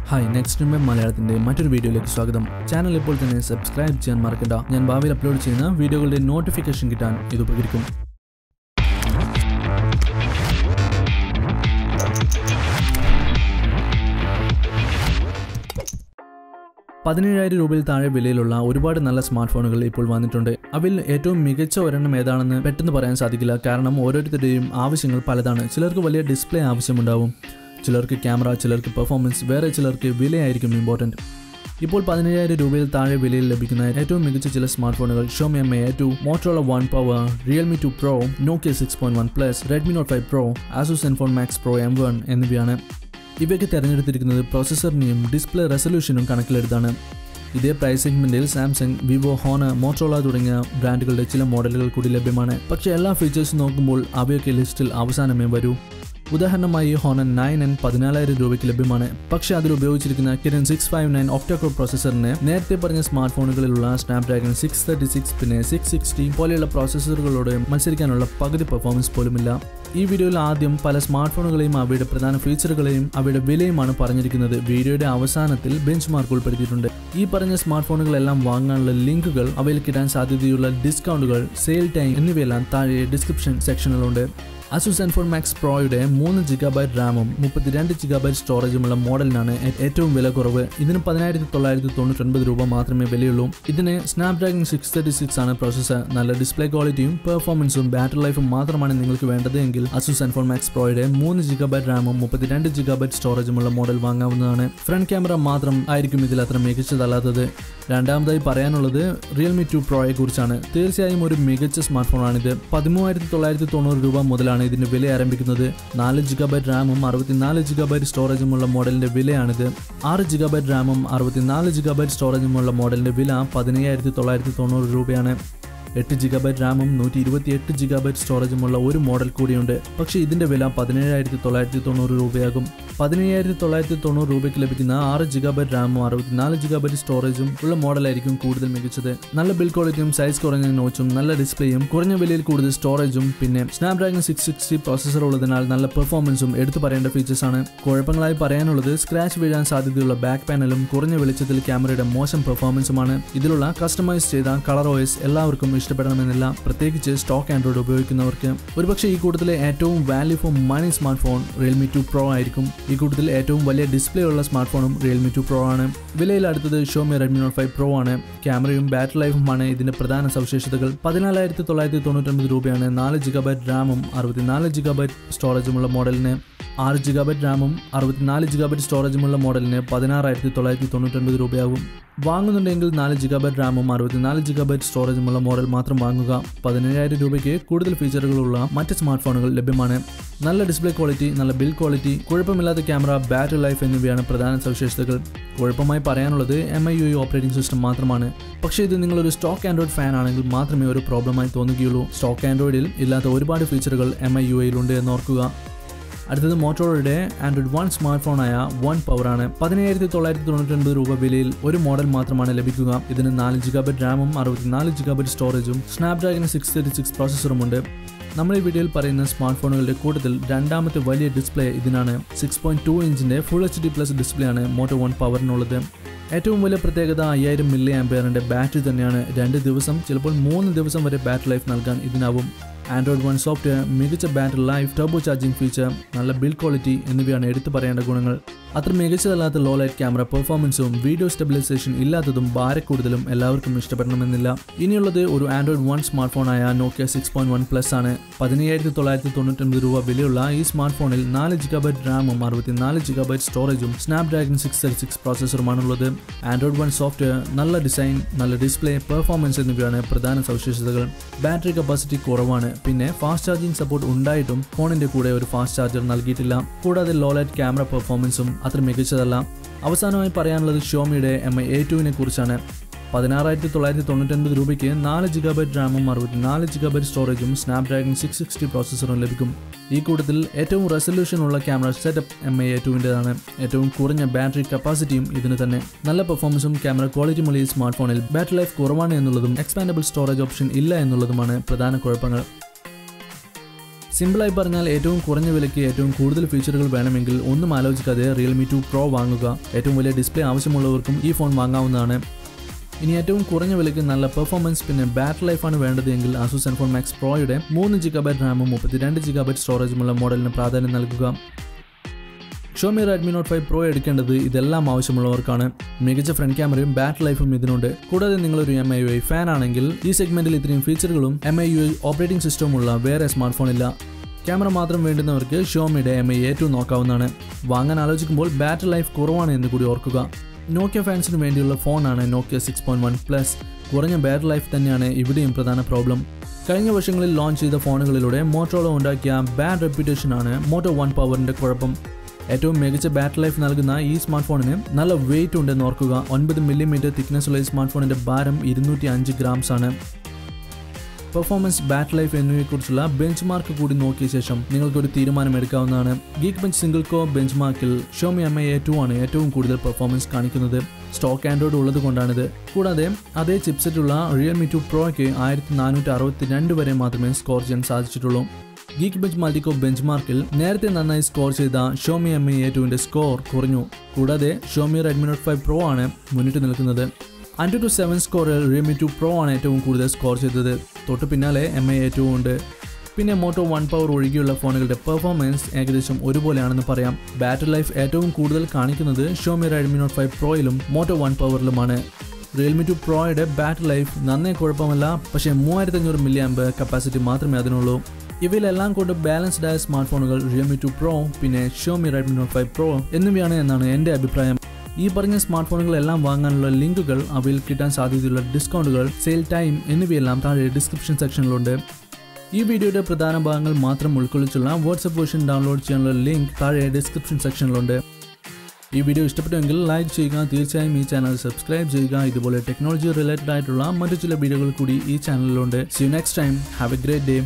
Hi, next in മലയാളത്തിന്റെ മറ്റൊരു വീഡിയോയിലേക്ക് സ്വാഗതം. ചാനൽ ഇപ്പോൾ തന്നെ സബ്സ്ക്രൈബ് ചെയ്യാൻ മറക്കണ്ട. ഞാൻ ഭാവിയിൽ അപ്ലോഡ് ചെയ്യുന്ന വീഡിയോകളുടെ നോട്ടിഫിക്കേഷൻ കിട്ടാൻ ഇത് ഉപകരിക്കും. 17,000 രൂപയിൽ താഴെ വിലയിലുള്ള ഒരുപാട് നല്ല സ്മാർട്ട് ഫോണുകൾ ഇപ്പോൾ വന്നിട്ടുണ്ട്. അവയിൽ ഏറ്റവും മികച്ച ഒരെണ്ണം ഏതാണെന്ന് പെട്ടെന്ന് പറയാൻ സാധിക്കില്ല. കാരണം ഓരോരുത്തരുടെയും ആവശ്യങ്ങൾ പലതാണ്. ചിലർക്ക് വലിയ ഡിസ്പ്ലേ ആവശ്യമുണ്ടാവും, ചിലർക്ക് ക്യാമറ, ചിലർക്ക് പെർഫോമൻസ്, വേറെ ചിലർക്ക് വിലയായിരിക്കും ഇമ്പോർട്ടൻറ്റ്. ഇപ്പോൾ 17,000 രൂപയിൽ താഴെ വിലയിൽ ലഭിക്കുന്ന ഏറ്റവും മികച്ച ചില സ്മാർട്ട് ഫോണുകൾ Xiaomi Mi A2, Motorola One Power, Realme 2 Pro, Nokia 6.1 Plus, Redmi Note 5 Pro, Asus ZenFone Max Pro M1 എന്നിവയാണ്. ഇവയ്ക്ക് തിരഞ്ഞെടുത്തിരിക്കുന്നത് പ്രോസസ്സറിനെയും ഡിസ്പ്ലേ റെസൊല്യൂഷനും കണക്കിലെടുത്താണ്. ഇതേ പ്രൈസ് സെഗ്മെന്റിൽ സാംസങ്, വിവോ, ഹോണർ, മോട്ടോറോള തുടങ്ങിയ ബ്രാൻഡുകളുടെ ചില മോഡലുകൾ കൂടി ലഭ്യമാണ്. പക്ഷേ എല്ലാ ഫീച്ചേഴ്സും നോക്കുമ്പോൾ അവയൊക്കെ ലിസ്റ്റിൽ അവസാനമേ വരൂ. ഉദാഹരണമായി ഹോണർ 9N 14,000 രൂപയ്ക്ക് ലഭ്യമാണ്. പക്ഷേ അതിൽ ഉപയോഗിച്ചിരിക്കുന്ന Kirin 659 ഒക്ടാകോർ പ്രോസസ്സറിന് നേരത്തെ പറഞ്ഞ സ്മാർട്ട് ഫോണുകളിലുള്ള സ്നാപ്ഡ്രാഗൺ 636 പിന്നെ 660 പോലെയുള്ള പ്രോസസ്സറുകളോട് മത്സരിക്കാനുള്ള പകുതി പെർഫോമൻസ് പോലുമില്ല. ഈ വീഡിയോയിൽ ആദ്യം പല സ്മാർട്ട് ഫോണുകളെയും അവയുടെ പ്രധാന ഫീച്ചറുകളെയും അവയുടെ വിലയുമാണ് പറഞ്ഞിരിക്കുന്നത്. വീഡിയോയുടെ അവസാനത്തിൽ ബെഞ്ച് മാർക്ക് ഉൾപ്പെടുത്തിയിട്ടുണ്ട്. ഈ പറഞ്ഞ സ്മാർട്ട് ഫോണുകളെല്ലാം വാങ്ങാനുള്ള ലിങ്കുകൾ, അവയിൽ കിട്ടാൻ സാധ്യതയുള്ള ഡിസ്കൗണ്ടുകൾ, സെയിൽ ടൈം എന്നിവയെല്ലാം താഴെ ഡിസ്ക്രിപ്ഷൻ സെക്ഷനിലുണ്ട്. Asus ZenFone Max Proയുടെ 3GB റാമും 32GB സ്റ്റോറേജുമുള്ള മോഡലിനാണ് ഏറ്റവും വില കുറവ്. ഇതിന് 10,999 രൂപ മാത്രമേ വിലയുള്ളൂ. ഇതിന് സ്നാപ്ഡ്രാഗൺ 636 ആണ് പ്രോസസ്സർ. നല്ല ഡിസ്പ്ലേ ക്വാളിറ്റിയും പെർഫോമൻസും ബാറ്ററി ലൈഫും മാത്രമാണ് നിങ്ങൾക്ക് വേണ്ടത് എങ്കിൽ Asus ZenFone Max Proയുടെ 3GB റാമും 32GB സ്റ്റോറേജുമുള്ള മോഡൽ വാങ്ങാവുന്നതാണ്. ഫ്രണ്ട് ക്യാമറ മാത്രം ആയിരിക്കും ഇതിൽ അത്ര മികച്ചതല്ലാത്തത്. രണ്ടാമതായി പറയാനുള്ളത് Realme 2 Proയെ കുറിച്ചാണ്. തീർച്ചയായും ഒരു മികച്ച സ്മാർട്ട് ഫോണാണിത്. 13,990 രൂപ മുതലാണ് ഇതിന്റെ വില ആരംഭിക്കുന്നത്. 4GB റാമും 64GB സ്റ്റോറേജുമുള്ള മോഡലിന്റെ വിലയാണിത്. 6GB റാമും 64GB സ്റ്റോറേജുമുള്ള മോഡലിന്റെ വില 17,990 രൂപയാണ്. 8GB റാമും 128GB സ്റ്റോറേജുമുള്ള ഒരു മോഡൽ കൂടിയുണ്ട്. പക്ഷേ ഇതിന്റെ വില 17,990 രൂപയാകും. 17,990 രൂപയ്ക്ക് ലഭിക്കുന്ന 6GB റാമും 64GB സ്റ്റോറേജും ഉള്ള മോഡലായിരിക്കും കൂടുതൽ മികച്ചത്. നല്ല ബിൽഡ് ക്വാളിറ്റിയും സൈസ് കുറഞ്ഞ നോച്ചും നല്ല ഡിസ്പ്ലേയും കുറഞ്ഞ വിലയിൽ കൂടുതൽ സ്റ്റോറേജും പിന്നെ സ്നാപ്ഡ്രാഗൺ 660 പ്രോസസ്സർ ഉള്ളതിനാൽ നല്ല പെർഫോമൻസും എടുത്തു പറയേണ്ട ഫീച്ചേഴ്സാണ്. കുഴപ്പങ്ങളായി പറയാനുള്ളത് സ്ക്രാച്ച് വീഴാൻ സാധ്യതയുള്ള ബാക്ക് പാനലും കുറഞ്ഞ വെളിച്ചത്തിൽ ക്യാമറയുടെ മോശം പെർഫോമൻസുമാണ്. ഇതിലുള്ള കസ്റ്റമൈസ് ചെയ്ത കളർ OS എല്ലാവർക്കും ഇഷ്ടപ്പെടണമെന്നില്ല, പ്രത്യേകിച്ച് സ്റ്റോക്ക് ആൻഡ്രോയിഡ് ഉപയോഗിക്കുന്നവർക്ക്. ഒരുപക്ഷെ ഈ കൂട്ടത്തിലെ ഏറ്റവും value for money smartphone Realme 2 Pro ആയിരിക്കും. ഈ കൂട്ടത്തിൽ ഏറ്റവും വലിയ ഡിസ്പ്ലേ ഉള്ള സ്മാർട്ട് ഫോണും Realme 2 Pro ആണ്. വിലയിൽ അടുത്തത് Xiaomi Redmi Note 5 Pro ആണ്. ക്യാമറയും ബാറ്ററി ലൈഫുമാണ് ഇതിന്റെ പ്രധാന സവിശേഷതകൾ. 14,999 രൂപയാണ് 4GB റാമും 64GB സ്റ്റോറേജുമുള്ള മോഡലിന്. 6GB റാമും 64GB സ്റ്റോറേജുമുള്ള മോഡലിന് 16,999 രൂപയാകും. വാങ്ങുന്നുണ്ടെങ്കിൽ 4GB റാമും 64GB സ്റ്റോറേജുമുള്ള മോഡൽ മാത്രം വാങ്ങുക. 17,000 രൂപയ്ക്ക് കൂടുതൽ ഫീച്ചറുകളുള്ള മറ്റ് സ്മാർട്ട് ഫോണുകൾ ലഭ്യമാണ്. നല്ല ഡിസ്പ്ലേ ക്വാളിറ്റി, നല്ല ബിൽഡ് ക്വാളിറ്റി, കുഴപ്പമില്ലാത്ത ക്യാമറ, ബാറ്ററി ലൈഫ് എന്നിവയാണ് പ്രധാന സവിശേഷതകൾ. കുഴപ്പമായി പറയാനുള്ളത് MIUI ഓപ്പറേറ്റിംഗ് സിസ്റ്റം മാത്രമാണ്. പക്ഷേ ഇത് നിങ്ങളൊരു സ്റ്റോക്ക് ആൻഡ്രോയിഡ് ഫാൻ ആണെങ്കിൽ മാത്രമേ ഒരു പ്രോബ്ലമായി തോന്നുകയുള്ളൂ. സ്റ്റോക്ക് ആൻഡ്രോയിഡിൽ ഇല്ലാത്ത ഒരുപാട് ഫീച്ചറുകൾ MIUIയിലുണ്ട് എന്നോർക്കുക. അടുത്തത് മോട്ടോറോളയുടെ ആൻഡ്രോയിഡ് 1 സ്മാർട്ട് ഫോണായ One Power ആണ്. 17,999 രൂപ വിലയിൽ ഒരു മോഡൽ മാത്രമാണ് ലഭിക്കുക. ഇതിന് 4GB റാമും 64GB സ്റ്റോറേജും സ്നാപ്ഡ്രാഗൺ 636 പ്രോസസ്സറുമുണ്ട്. നമ്മൾ ഈ വീഡിയോയിൽ പറയുന്ന സ്മാർട്ട് ഫോണുകളുടെ കൂട്ടത്തിൽ രണ്ടാമത്തെ വലിയ ഡിസ്പ്ലേ ഇതിനാണ്. 6.2 ഇഞ്ചിന്റെ Full HD+ ഡിസ്പ്ലേ ആണ് Moto One Powerനുള്ളത്. ഏറ്റവും വലിയ പ്രത്യേകത 5000 mAh ബാറ്ററി തന്നെയാണ്. 2 ദിവസം ചിലപ്പോൾ 3 ദിവസം വരെ ബാറ്ററി ലൈഫ് നൽകാൻ ഇതിനാവും. ആൻഡ്രോയിഡ് 1 സോഫ്റ്റ്വെയർ, മികച്ച battery life, turbo charging feature, നല്ല ബിൽഡ് ക്വാളിറ്റി എന്നിവയാണ് എടുത്തു പറയേണ്ട ഗുണങ്ങൾ. അത്ര മികച്ചതല്ലാത്ത ലോ ലൈറ്റ് ക്യാമറ പെർഫോമൻസും വീഡിയോ സ്റ്റെബിലൈസേഷൻ ഇല്ലാത്തതും ഭാരക്കൂടുതലും എല്ലാവർക്കും ഇഷ്ടപ്പെടണമെന്നില്ല. ഇനിയുള്ളത് ഒരു ആൻഡ്രോയിഡ് 1 സ്മാർട്ട് ഫോണായ Nokia 6.1 Plus ആണ്. 17,999 രൂപ വിലയുള്ള ഈ സ്മാർട്ട് ഫോണിൽ 4GB റാമും 64GB സ്റ്റോറേജും സ്നാപ്ഡ്രാഗൺ 636 പ്രോസസ്സറുമാണുള്ളത്. ആൻഡ്രോയിഡ് 1 സോഫ്റ്റ്വെയർ, നല്ല ഡിസൈൻ, നല്ല ഡിസ്പ്ലേ, പെർഫോമൻസ് എന്നിവയാണ് പ്രധാന സവിശേഷതകൾ. ബാറ്ററി കപ്പാസിറ്റി കുറവാണ്. പിന്നെ ഫാസ്റ്റ് ചാർജിംഗ് സപ്പോർട്ട് ഉണ്ടായിട്ടും ഫോണിന്റെ കൂടെ ഒരു ഫാസ്റ്റ് ചാർജർ നൽകിയിട്ടില്ല. കൂടാതെ ലോ ലൈറ്റ് ക്യാമറ പെർഫോമൻസും അത്ര മികച്ചതല്ല. അവസാനമായി പറയാനുള്ളത് Xiaomiയുടെ Mi A2നെ കുറിച്ചാണ്. 16,999 രൂപയ്ക്ക് 4GB റാമും 64GB സ്റ്റോറേജും സ്നാപ്ഡ്രാഗൺ 660 പ്രോസസ്സറും ലഭിക്കും. ഈ കൂട്ടത്തിൽ ഏറ്റവും റെസൊല്യൂഷനുള്ള ക്യാമറ സെറ്റപ്പ് Mi A2ൻ്റെതാണ്. ഏറ്റവും കുറഞ്ഞ ബാറ്ററി കപ്പാസിറ്റിയും ഇതിന് തന്നെ. നല്ല പെർഫോമൻസും ക്യാമറ ക്വാളിറ്റിയുമുള്ള ഈ സ്മാർട്ട് ഫോണിൽ ബാറ്ററി ലൈഫ് കുറവാണ് എന്നുള്ളതും എക്സ്പാൻഡബിൾ സ്റ്റോറേജ് ഓപ്ഷൻ ഇല്ല എന്നുള്ളതുമാണ് പ്രധാന കുഴപ്പങ്ങൾ. സിമ്പിളായി പറഞ്ഞാൽ ഏറ്റവും കുറഞ്ഞ വിലയ്ക്ക് ഏറ്റവും കൂടുതൽ ഫീച്ചറുകൾ വേണമെങ്കിൽ ഒന്നും ആലോചിക്കാതെ Realme 2 Pro വാങ്ങുക. ഏറ്റവും വലിയ ഡിസ്പ്ലേ ആവശ്യമുള്ളവർക്കും ഈ ഫോൺ വാങ്ങാവുന്നതാണ്. ഇനി ഏറ്റവും കുറഞ്ഞ വിലയ്ക്ക് നല്ല പെർഫോമൻസ് പിന്നെ ബാറ്ററി ലൈഫാണ് വേണ്ടതെങ്കിൽ Asus ZenFone Max Proയുടെ 3GB റാമും 32GB സ്റ്റോറേജുമുള്ള മോഡലിന് പ്രാധാന്യം നൽകുക. Xiaomi Redmi Note 5 Pro എടുക്കേണ്ടത് ഇതെല്ലാം ആവശ്യമുള്ളവർക്കാണ്. മികച്ച ഫ്രണ്ട് ക്യാമറയും ബാറ്ററി ലൈഫും ഇതിനുണ്ട്. കൂടാതെ നിങ്ങളൊരു MIUI ഫാൻ ആണെങ്കിൽ ഈ സെഗ്മെന്റിൽ ഇത്രയും ഫീച്ചറുകളും MIUI ഓപ്പറേറ്റിംഗ് സിസ്റ്റമുള്ള വേറെ സ്മാർട്ട് ഫോൺ ഇല്ല. ക്യാമറ മാത്രം വേണ്ടുന്നവർക്ക് Xiaomiയുടെ Mi A2 നോക്കാവുന്നതാണ്. വാങ്ങാൻ ആലോചിക്കുമ്പോൾ ബാറ്ററി ലൈഫ് കുറവാണ് എന്ന് കൂടി ഓർക്കുക. നോക്കിയ ഫാൻസിന് വേണ്ടിയുള്ള ഫോണാണ് Nokia 6.1 Plus. കുറഞ്ഞ ബാറ്ററി ലൈഫ് തന്നെയാണ് ഇവിടെയും പ്രധാന പ്രോബ്ലം. കഴിഞ്ഞ വർഷങ്ങളിൽ ലോഞ്ച് ചെയ്ത ഫോണുകളിലൂടെ മോട്ടോറോള ഉണ്ടാക്കിയ ബാഡ് റെപ്യൂട്ടേഷനാണ് Moto One പവറിന്റെ കുഴപ്പം. ഏറ്റവും മികച്ച ബാറ്ററി ലൈഫ് നൽകുന്ന ഈ സ്മാർട്ട് ഫോണിന് നല്ല വെയിറ്റ് ഉണ്ടെന്ന് ഓർക്കുക. 9mm തിക്നെസ് ഉള്ള ഈ സ്മാർട്ട് ഫോണിന്റെ ഭാരം 205 grams ആണ്. പെർഫോമൻസ്, ബാറ്ററി ലൈഫ് എന്നിവയെക്കുറിച്ചുള്ള ബെഞ്ച് മാർക്ക് കൂടി നോക്കിയ ശേഷം നിങ്ങൾക്കൊരു തീരുമാനം എടുക്കാവുന്നതാണ്. Geekbench സിംഗിൾ കോർ ബെഞ്ച് മാർക്കിൽ Xiaomi Mi A2 ആണ് ഏറ്റവും കൂടുതൽ പെർഫോമൻസ് കാണിക്കുന്നത്. സ്റ്റോക്ക് ആൻഡ്രോയിഡ് ഉള്ളത് കൊണ്ടാണിത്. കൂടാതെ അതേ ചിപ്സെറ്റ് ഉള്ള Realme 2 Proയ്ക്ക് 1462 വരെ മാത്രമേ സ്കോർ ചെയ്യാൻ സാധിച്ചിട്ടുള്ളൂ. Geekbench മൾട്ടികോർ ബെഞ്ച് മാർക്കിൽ നേരത്തെ നന്നായി സ്കോർ ചെയ്ത Xiaomi Mi A2ന്റെ സ്കോർ കുറഞ്ഞു. കൂടാതെ Xiaomi Redmi Note 5 Pro ആണ് മുന്നിട്ട് നിൽക്കുന്നത്. 5-7 സ്കോറിൽ Realme 2 Pro ആണ് ഏറ്റവും കൂടുതൽ സ്കോർ ചെയ്തത്. തൊട്ടു പിന്നാലെ Mi A2 ഉണ്ട്. പിന്നെ Moto One പവർ ഒഴികെയുള്ള ഫോണുകളുടെ പെർഫോമൻസ് ഏകദേശം ഒരുപോലെയാണെന്ന് പറയാം. ബാറ്ററി ലൈഫ് ഏറ്റവും കൂടുതൽ കാണിക്കുന്നത് Xiaomi Redmi Note 5 Proയിലും Moto One പവറിലുമാണ്. Realme 2 Proയുടെ ബാറ്ററി ലൈഫ് നന്നേ കുഴപ്പമല്ല, പക്ഷേ 3500 mAh കപ്പാസിറ്റി മാത്രമേ അതിനുള്ളൂ. ഇവയിലെല്ലാം കൊണ്ട് ബാലൻസ്ഡ് ആയ സ്മാർട്ട് ഫോണുകൾ Realme 2 Pro പിന്നെ Xiaomi Redmi Note 5 Pro എന്നിവയാണ് എന്നാണ് എൻ്റെ അഭിപ്രായം. ഈ പറഞ്ഞ സ്മാർട്ട് ഫോണുകളെല്ലാം വാങ്ങാനുള്ള ലിങ്കുകൾ, അവയിൽ കിട്ടാൻ സാധ്യതയുള്ള ഡിസ്കൗണ്ടുകൾ, സെയിൽ ടൈം എന്നിവയെല്ലാം താഴെ ഡിസ്ക്രിപ്ഷൻ സെക്ഷനിലുണ്ട്. ഈ വീഡിയോയുടെ പ്രധാന ഭാഗങ്ങൾ മാത്രം ഉൾക്കൊള്ളിച്ചുള്ള വാട്സ്ആപ്പ് വേർഷൻ ഡൗൺലോഡ് ചെയ്യാനുള്ള ലിങ്ക് താഴെ ഡിസ്ക്രിപ്ഷൻ സെക്ഷനിലുണ്ട്. ഈ വീഡിയോ ഇഷ്ടപ്പെട്ടുവെങ്കിൽ ലൈക്ക് ചെയ്യുക. തീർച്ചയായും ഈ ചാനൽ സബ്സ്ക്രൈബ് ചെയ്യുക. ഇതുപോലെ ടെക്നോളജി റിലേറ്റഡ് ആയിട്ടുള്ള മറ്റു ചില വീഡിയോകൾ കൂടി ഈ ചാനലിലുണ്ട്. See you next time. Have a great day.